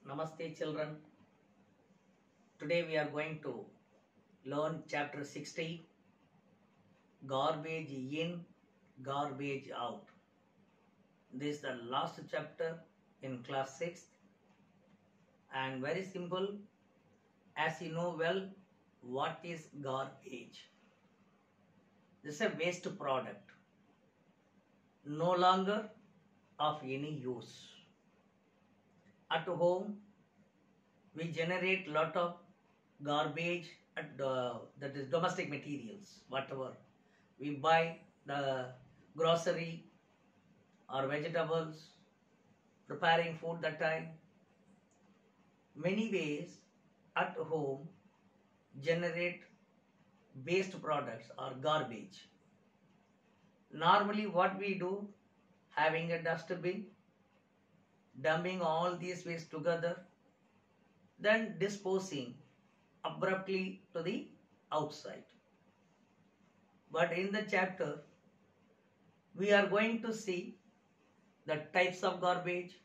Namaste children. Today we are going to learn chapter 60, garbage in, garbage out. This is the last chapter in class 6 and very simple. As you know well, what is garbage? This is a waste product, no longer of any use. At home, we generate lot of garbage that is domestic materials, whatever we buy, the grocery or vegetables, preparing food that time. Many ways at home generate waste products or garbage. Normally what we do, having a dustbin, dumping all these waste together, then disposing abruptly to the outside. But in the chapter, we are going to see the types of garbage,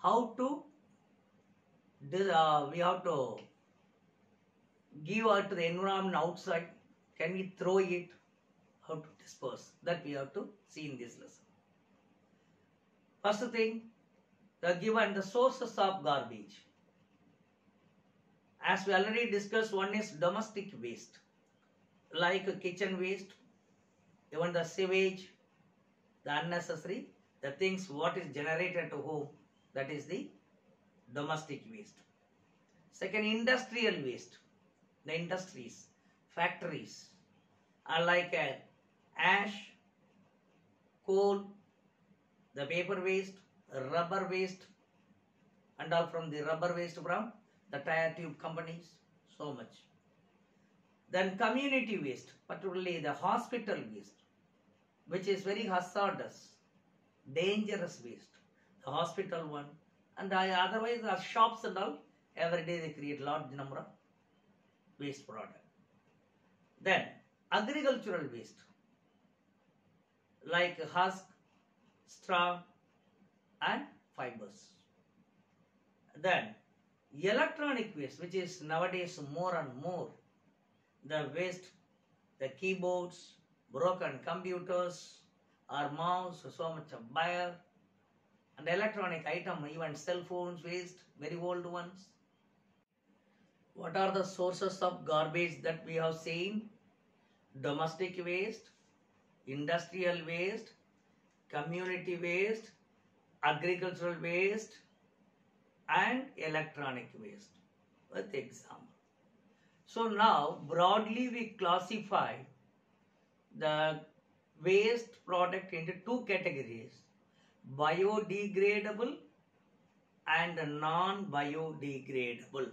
how to we have to give out to the environment outside, can we throw it, how to dispose, that we have to see in this lesson. First thing, given the sources of garbage. As we already discussed, one is domestic waste, like kitchen waste, even the sewage, the unnecessary, the things what is generated to home, that is the domestic waste. Second, industrial waste. The industries, factories are like ash, coal, the paper waste, rubber waste, and all from the rubber waste from the tire tube companies, so much. Then community waste, particularly the hospital waste, which is very hazardous, dangerous waste, the hospital one, and otherwise the shops and all, every day they create large number of waste product. Then agricultural waste, like husk, straw and fibers. Then electronic waste, which is nowadays more and more, the waste, the keyboards, broken computers or mouse, so much of wire, and electronic item, even cell phones waste, very old ones. What are the sources of garbage that we have seen? Domestic waste, industrial waste, community waste, agricultural waste, and electronic waste with example. So now broadly we classify the waste product into two categories, biodegradable and non-biodegradable.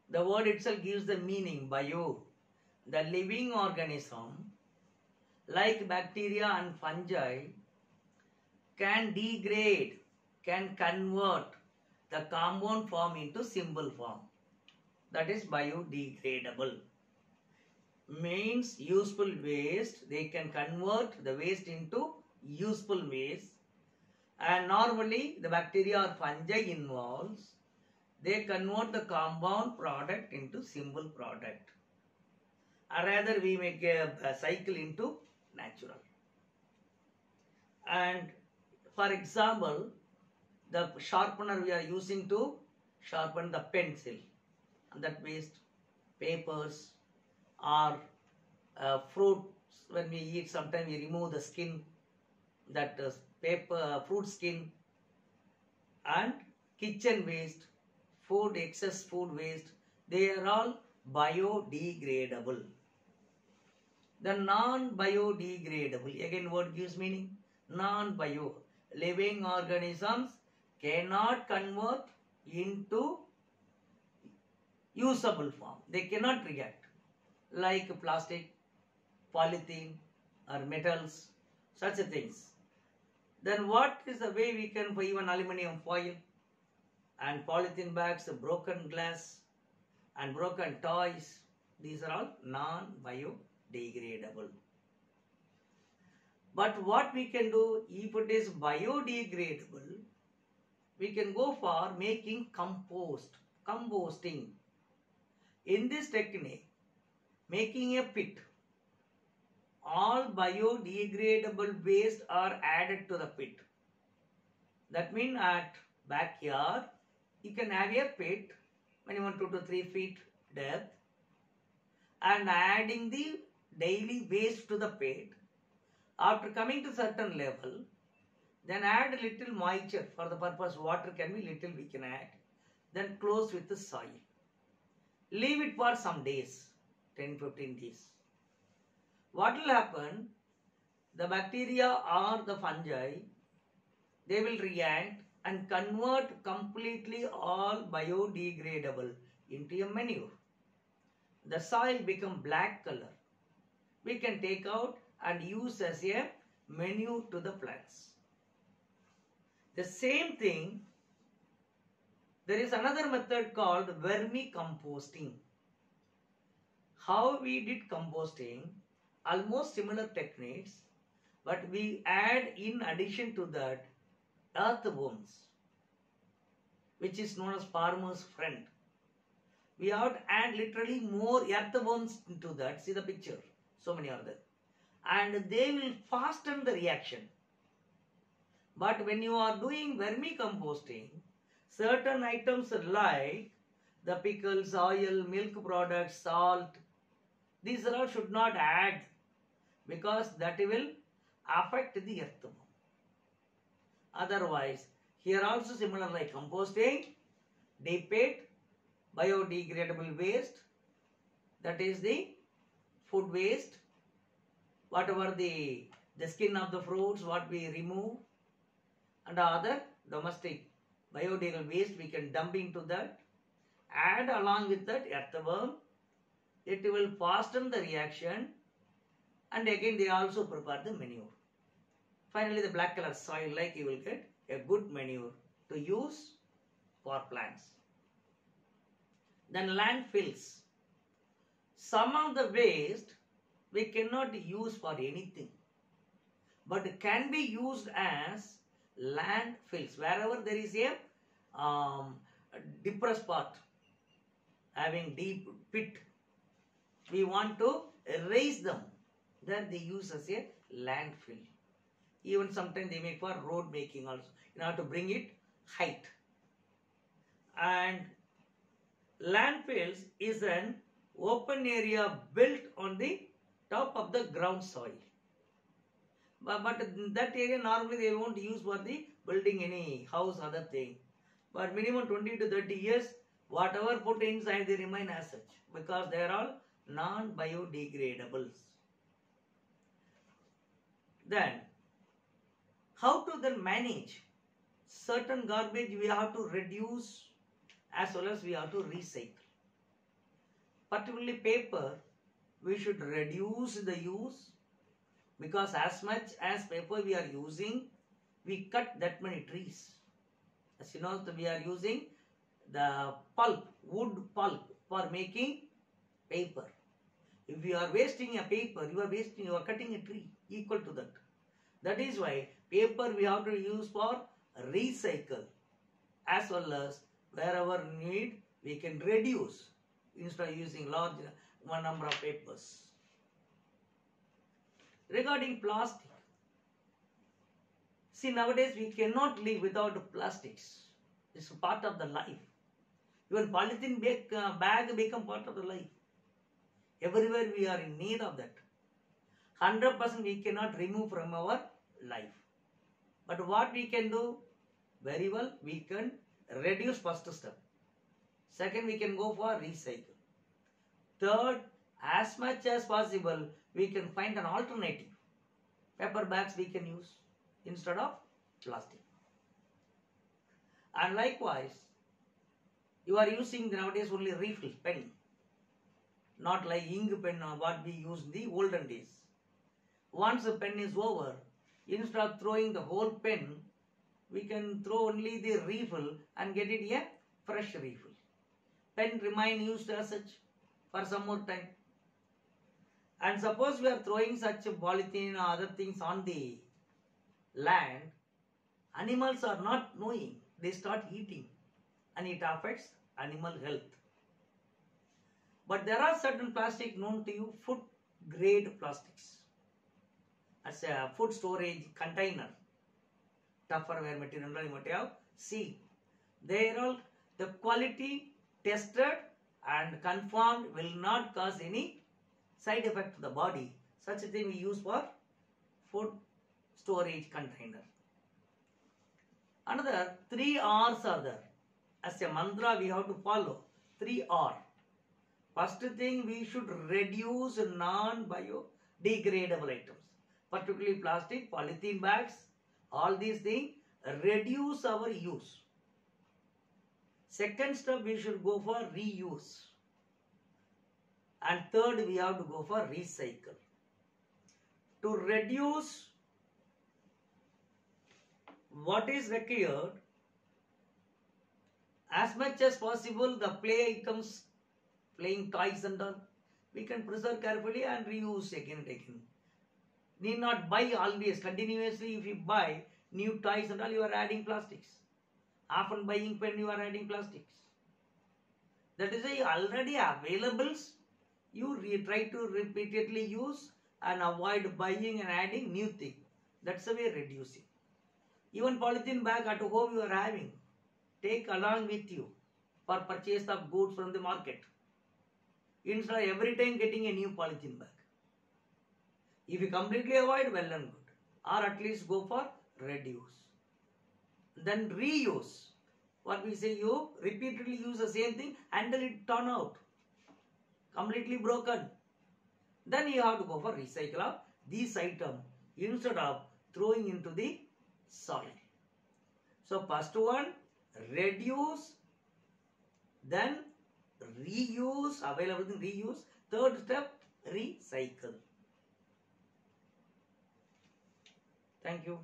The word itself gives the meaning, bio, the living organism like bacteria and fungi can degrade, can convert the compound form into simple form. That is biodegradable. Means useful waste, they can convert the waste into useful waste. And normally the bacteria or fungi involves, they convert the compound product into simple product. Or rather we make a cycle into natural. And for example, the sharpener we are using to sharpen the pencil, and that waste, papers or fruits, when we eat sometimes we remove the skin, that paper, fruit skin, and kitchen waste, food, excess food waste, they are all biodegradable. The non-biodegradable, again word gives meaning, non-bio, living organisms cannot convert into usable form. They cannot react, like plastic, polythene or metals, such things. Then what is the way we can, for even aluminium foil and polythene bags, broken glass and broken toys, these are all non-biodegradable. But what we can do, if it is biodegradable, we can go for making composting. In this technique, making a pit, all biodegradable waste are added to the pit. That means at backyard, you can have a pit, minimum 2 to 3 feet depth, and adding the daily waste to the pit. After coming to certain level, then add a little moisture for the purpose water can be little we can add. Then close with the soil. Leave it for some days, 10-15 days. What will happen? The bacteria or the fungi, they will react and convert completely all biodegradable into a manure. The soil become black color. We can take out and use as a manure to the plants. The same thing, there is another method called vermicomposting. How we did composting, almost similar techniques, but we add in addition to that earthworms, which is known as farmer's friend. We have to add literally more earthworms into that. See the picture, so many are there. And they will fasten the reaction. But when you are doing vermicomposting, certain items like the pickles, oil, milk products, salt, these all should not add because that will affect the earthworm. Otherwise, here also similar like composting, deep pit, biodegradable waste, that is the food waste, whatever the skin of the fruits, what we remove, and other domestic biodegradable waste we can dump into that, add along with that earthworm, it will fasten the reaction, and again they also prepare the manure. Finally, the black color soil, like you will get a good manure to use for plants. Then landfills. Some of the waste we cannot use for anything, but it can be used as landfills. Wherever there is a depressed part, having deep pit, we want to raise them. Then they use as a landfill. Even sometimes they make for road making also, in order to bring it height. And landfills is an open area built on the top of the ground soil. But in that area normally they won't use for the building any house, other thing. But minimum 20 to 30 years, whatever put inside they remain as such because they are all non-biodegradables. Then, how to then manage? Certain garbage we have to reduce as well as we have to recycle. Particularly paper, we should reduce the use because as much as paper we are using, we cut that many trees. As you know, we are using the pulp, wood pulp for making paper. If you are wasting a paper, you are cutting a tree equal to that. That is why paper we have to use for recycle as well as wherever need we can reduce instead of using large number of papers. Regarding plastic, see nowadays we cannot live without plastics. It's part of the life. Even polythene bag become part of the life. Everywhere we are in need of that. 100% we cannot remove from our life. But what we can do? Very well, we can reduce first step. Second, we can go for recycle. Third, as much as possible, we can find an alternative. Paper bags we can use instead of plastic. And likewise, you are using nowadays only refill pen, not like ink pen or what we used in the olden days. Once the pen is over, instead of throwing the whole pen, we can throw only the refill and get it a fresh refill. Pen remain used as such for some more time. And suppose we are throwing such a polythene or other things on the land, animals are not knowing. they start eating, and it affects animal health. But there are certain plastic known to you, food grade plastics, as a food storage container, Tupperware material you might have seen. They are all the quality tested and confirmed, will not cause any side effect to the body. Such a thing we use for food storage container. Another 3 R's are there. As a mantra we have to follow. 3 R. First thing, we should reduce non-biodegradable items, particularly plastic, polythene bags, all these things, reduce our use. Second step, we should go for reuse. And third, we have to go for recycle. To reduce what is required, as much as possible, the play items, playing toys and all, we can preserve carefully and reuse again and again. Need not buy always, continuously. If you buy new toys and all, you are adding plastics. Often buying pen, you are adding plastics. That is why already availables, you try to repeatedly use and avoid buying and adding new thing. That's the way reducing. Even polythene bag at home you are having, take along with you for purchase of goods from the market, instead of every time getting a new polythene bag. If you completely avoid, well and good, or at least go for reduce. Then reuse. What we say, you repeatedly use the same thing until it turn out completely broken. Then you have to go for recycle of these items instead of throwing into the soil. So first one, reduce, then reuse, available thing reuse. Third step, recycle. Thank you.